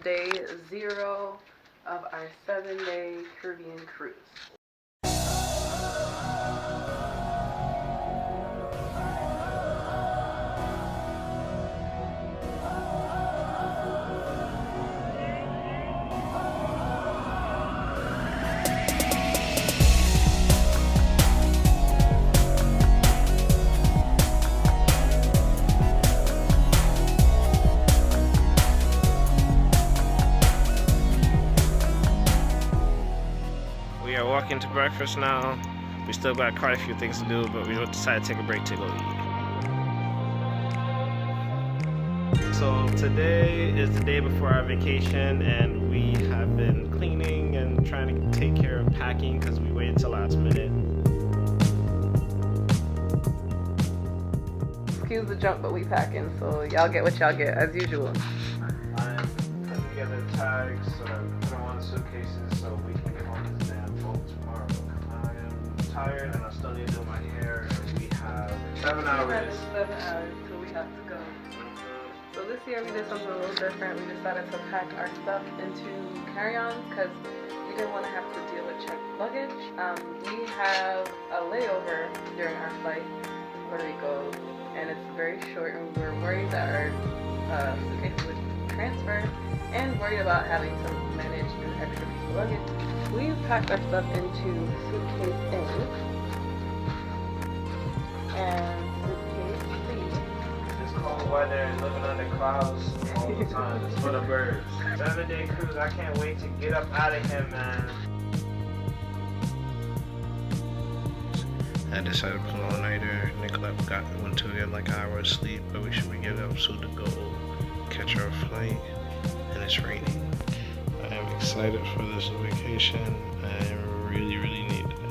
day 0 of our 7-day Caribbean cruise. We are walking to breakfast now. We still got quite a few things to do, but we decided to take a break to go eat. So today is the day before our vacation, and we have been cleaning and trying to take care of packing because we waited till last minute. Excuse the junk, but we packing, so y'all get what y'all get as usual. I'm putting together tags so that we put them on the suitcases so we can get on this damn boat tomorrow. I am tired and I still need to do my hair, and we have 7 hours. 7 hours till we have to go. So this year we did something a little different. We decided to pack our stuff into carry-ons because we didn't want to have to deal with checked luggage. We have a layover during our flight to Puerto Rico, and it's very short, and we were worried that our suitcases would transfer and worried about having to manage an extra piece of luggage. We packed our stuff into suitcase A and suitcase B. It's cold weather and living under clouds all the time. It's for the birds. 7-day cruise. I can't wait to get up out of here, man. I decided to pull all nighter. Nicolil went to get like an hour of sleep, but we should be getting up soon to go catch our flight. And it's raining. I am excited for this vacation. I really need it.